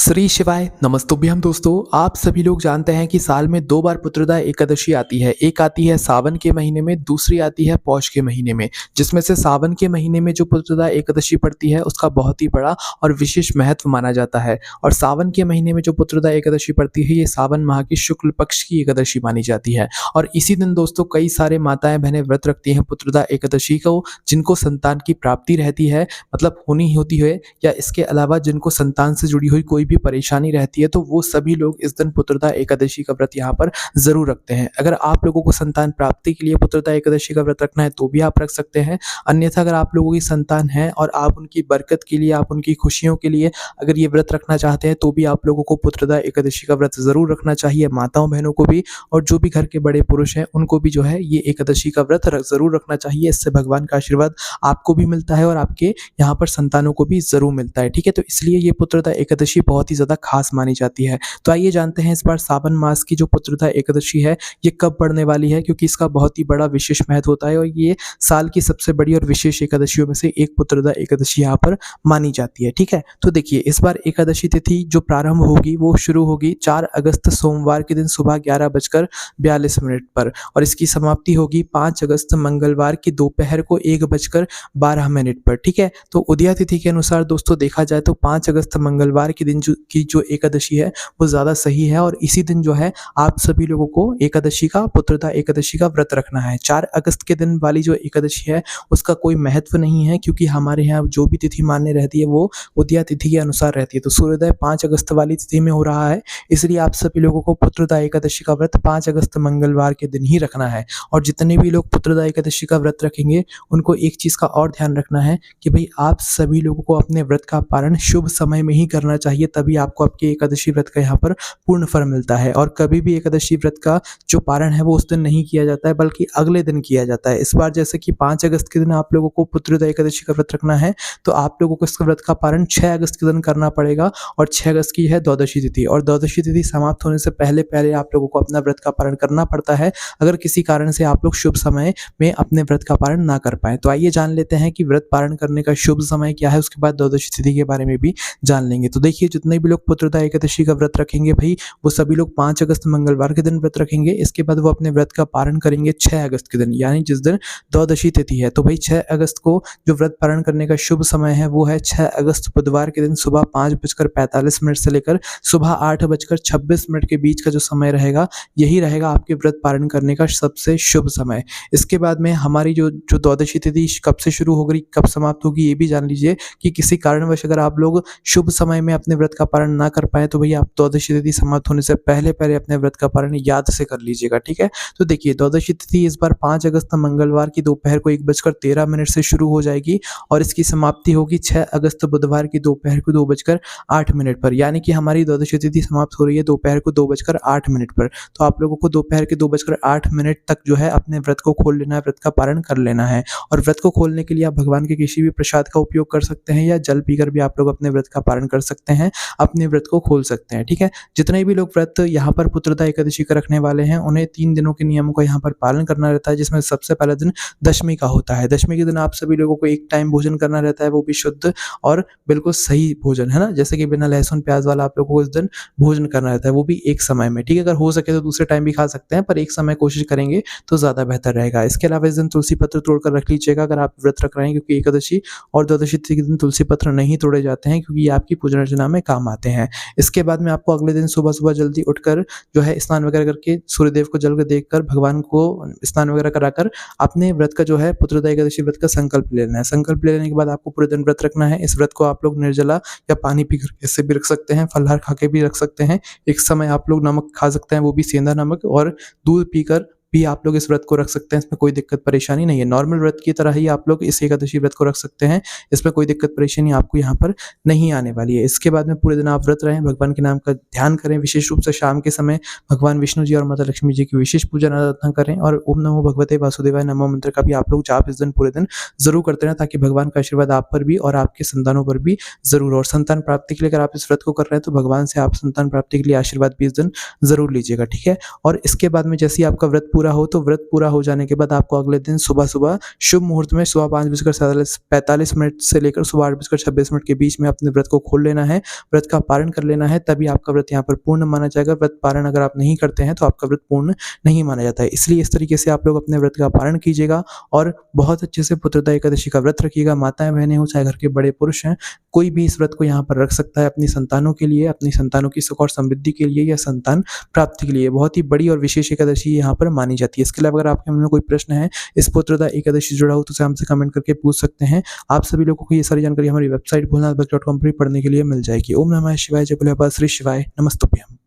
श्री शिवाय नमस्तुभ्यम दोस्तों। आप सभी लोग जानते हैं कि साल में 2 बार पुत्रदा एकादशी आती है। एक आती है सावन के महीने में, दूसरी आती है पौष के महीने में। जिसमें से सावन के महीने में जो पुत्रदा एकादशी पड़ती है उसका बहुत ही बड़ा और विशेष महत्व माना जाता है। और सावन के महीने में जो पुत्रदा एकादशी पड़ती है ये सावन माह की शुक्ल पक्ष की एकादशी मानी जाती है। और इसी दिन दोस्तों कई सारे माताएं बहनें व्रत रखती हैं पुत्रदा एकादशी को, जिनको संतान की प्राप्ति रहती है, मतलब होनी होती है, या इसके अलावा जिनको संतान से जुड़ी हुई कोई भी परेशानी रहती है तो वो सभी लोग इस दिन पुत्रदा एकादशी का व्रत यहाँ पर जरूर रखते हैं। अगर आप लोगों को संतान प्राप्ति के लिए पुत्रदा एकादशी का व्रत रखना है तो भी आप रख सकते हैं। अन्यथा अगर आप लोगों की संतान है और आप उनकी बरकत के लिए, आप उनकी खुशियों के लिए अगर ये व्रत रखना चाहते हैं तो भी आप लोगों को पुत्रदा एकादशी का व्रत जरूर रखना चाहिए। माताओं बहनों को भी और जो भी घर के बड़े पुरुष हैं उनको भी जो है ये एकादशी का व्रत जरूर रखना चाहिए। इससे भगवान का आशीर्वाद आपको भी मिलता है और आपके यहाँ पर संतानों को भी जरूर मिलता है। ठीक है, तो इसलिए ये पुत्रदा एकादशी बहुत ही ज्यादा खास मानी जाती है। तो आइए जानते हैं इस बार सावन मास की जो पुत्रदा एकादशी है ये कब पड़ने वाली है, क्योंकि इसका बहुत ही बड़ा विशेष महत्व होता है और ये साल की सबसे बड़ी और विशेष एकादशियों में से एक पुत्रदा एकादशी यहाँ पर मानी जाती है। ठीक है, तो देखिए इस बार एकादशी तिथि जो प्रारंभ होगी वो शुरू होगी 4 अगस्त सोमवार के दिन सुबह 11:42 पर और इसकी समाप्ति होगी 5 अगस्त मंगलवार की दोपहर को 1:12 पर। ठीक है, तो उदया तिथि के अनुसार दोस्तों देखा जाए तो 5 अगस्त मंगलवार के दिन जो एकादशी है वो ज़्यादा सही है और इसी दिन जो है आप सभी लोगों को एकादशी का, पुत्रदा एकादशी का व्रत रखना है। 4 अगस्त के दिन वाली जो एकादशी है उसका कोई महत्व नहीं है, क्योंकि हमारे यहाँ जो भी तिथि मान्य रहती है वो उदया तिथि के अनुसार रहती है। तो सूर्योदय 5 अगस्त वाली तिथि में हो रहा है, इसलिए आप सभी लोगों को पुत्रदा एकादशी का व्रत 5 अगस्त मंगलवार के दिन ही रखना है। और जितने भी लोग पुत्रदा एकादशी का व्रत रखेंगे उनको एक चीज़ का और ध्यान रखना है कि भाई आप सभी लोगों को अपने व्रत का पारण शुभ समय में ही करना चाहिए, तभी आपको आपके एकादशी व्रत का यहाँ पर पूर्ण फल मिलता है। और कभी भी एकादशी व्रत का जो पारण है वो उस दिन नहीं किया जाता है बल्कि अगले दिन किया जाता है। इस बार जैसे कि 5 अगस्त के दिन आप लोगों को पुत्रदा एकादशी का व्रत रखना है तो आप लोगों को इस व्रत का पारण 6 अगस्त के दिन करना पड़ेगा और 6 अगस्त की है द्वादशी तिथि और द्वादशी तिथि समाप्त होने से पहले पहले आप लोगों को अपना व्रत का पारण करना पड़ता है, अगर किसी कारण से आप लोग शुभ समय में अपने व्रत का पारण ना कर पाए। तो आइए जान लेते हैं कि व्रत पारण करने का शुभ समय क्या है, उसके बाद द्वादशी तिथि के बारे में भी जान लेंगे। तो देखिए जितने भी लोग पुत्रदा एकादशी का व्रत रखेंगे भाई वो सभी लोग 5 अगस्त मंगलवार के दिन व्रत रखेंगे। इसके बाद वो अपने व्रत का पारण करेंगे 6 अगस्त के दिन, यानी जिस दिन द्वादशी तिथि है। तो भाई 6 अगस्त को जो व्रत पारण करने का शुभ समय है वो है 6 अगस्त बुधवार के दिन सुबह 5:45 से लेकर सुबह 8:26 के बीच का जो समय रहेगा यही रहेगा आपके व्रत पारण करने का सबसे शुभ समय। इसके बाद में हमारी जो द्वादशी तिथि कब से शुरू होगी, कब समाप्त होगी, ये भी जान लीजिए कि किसी कारणवश अगर आप लोग शुभ समय में अपने व्रत का पारण ना कर पाए तो भैया आप द्वादशी तिथि समाप्त होने से पहले पहले अपने व्रत का पारण याद से कर लीजिएगा। ठीक है, तो देखिए द्वादशी तिथि इस बार 5 अगस्त मंगलवार की दोपहर को 1:13 से शुरू हो जाएगी और इसकी समाप्ति होगी 6 अगस्त बुधवार की दोपहर को 2:08 पर, यानी कि हमारी द्वादशी तिथि समाप्त हो रही है दोपहर को 2:08 पर। तो आप लोगों को दोपहर के 2:08 तक जो है अपने व्रत को खोल लेना है, व्रत का पारण कर लेना है। और व्रत को खोलने के लिए आप भगवान के किसी भी प्रसाद का उपयोग कर सकते हैं या जल पीकर भी आप लोग अपने व्रत का पारण कर सकते हैं, अपने व्रत को खोल सकते हैं। ठीक है, जितने भी लोग व्रत यहाँ पर पुत्रदा एकादशी का रखने वाले हैं उन्हें 3 दिनों के नियमों का यहाँ पर पालन करना रहता है, जिसमें सबसे पहला दिन दशमी का होता है। दशमी के दिन आप सभी लोगों को एक टाइम भोजन करना रहता है, वो भी शुद्ध और बिल्कुल सही भोजन, है ना, जैसे कि बिना लहसुन प्याज वाला आप लोगों को इस दिन भोजन करना रहता है, वो भी एक समय में। ठीक है, अगर हो सके तो दूसरे टाइम भी खा सकते हैं पर एक समय कोशिश करेंगे तो ज़्यादा बेहतर रहेगा। इसके अलावा इस दिन तुलसी पत्र तोड़कर रख लीजिएगा अगर आप व्रत रख रहे हैं, क्योंकि एकादशी और द्वादशी तिथि के दिन तुलसी पत्र नहीं तोड़े जाते हैं क्योंकि ये आपकी पूजा अर्चना में काम आते हैं। इसके बाद में आपको अगले दिन सुबह सुबह जल्दी उठकर जो है स्नान वगैरह करके सूर्यदेव को जल देखकर भगवान को स्नान वगैरह कराकर अपने व्रत का जो है पुत्रदा एकादशी व्रत का संकल्प लेना है। संकल्प लेने के बाद आपको पूरे दिन व्रत रखना है। इस व्रत को आप लोग निर्जला या पानी पीकर इससे भी रख सकते हैं, फलहार खा के भी रख सकते हैं। एक समय आप लोग नमक खा सकते हैं, वो भी सेंधा नमक, और दूध पीकर भी आप लोग इस व्रत को रख सकते हैं। इसमें कोई दिक्कत परेशानी नहीं है, नॉर्मल व्रत की तरह ही आप लोग इस एकादशी व्रत को रख सकते हैं। इसमें कोई दिक्कत परेशानी आपको यहाँ पर नहीं आने वाली है। इसके बाद में पूरे दिन आप व्रत रहें, भगवान के नाम का ध्यान करें, विशेष रूप से शाम के समय भगवान विष्णु जी और माता लक्ष्मी जी की विशेष पूजा आराधना करें और ओम नमो भगवते वासुदेवाय नमो मंत्र का भी आप लोग जाप इस दिन पूरे दिन जरूर करते रहें, ताकि भगवान का आशीर्वाद आप पर भी और आपके संतानों पर भी जरूर। और संतान प्राप्ति के लिए अगर आप इस व्रत को कर रहे हैं तो भगवान से आप संतान प्राप्ति के लिए आशीर्वाद भी इस दिन जरूर लीजिएगा। ठीक है, और इसके बाद में जैसे ही आपका व्रत पूरा पूरा हो तो व्रत पूरा हो जाने के बाद आपको अगले दिन सुबह-सुबह शुभ मुहूर्त में सुबह 5:45 से लेकर सुबह 8:26 के बीच में अपने व्रत को खोल लेना है, व्रत का पारण कर लेना है, तभी आपका व्रत यहाँ पर पूर्ण माना जाएगा। व्रत पारण अगर आप नहीं करते हैं तो आपका व्रत पूर्ण नहीं माना जाता है। इसलिए इस तरीके से आप लोग अपने व्रत का पारण कीजिएगा और बहुत अच्छे से पुत्रदा एकादशी का व्रत रखिएगा। माताएँ-बहनें हों, चाहे घर के बड़े पुरुष हैं, कोई भी इस व्रत को यहाँ पर रख सकता है अपनी संतानों के लिए, अपनी संतानों की सुख और समृद्धि के लिए या संतान प्राप्ति के लिए। बहुत ही बड़ी और विशेष एकादशी यहाँ पर मानी जाती है। इसके अलावा अगर आपके मन में कोई प्रश्न है इस पुत्रदा एकादशी से जुड़ा हो तो उसे हमसे कमेंट करके पूछ सकते हैं। आप सभी लोगों को ये सारी जानकारी हमारी वेबसाइट भोलेनाथभक्त.com पर पढ़ने के लिए मिल जाएगी। ओम नमः शिवाय, जय भोले बाबा, श्री शिवाय, नमस्तुभ्यम।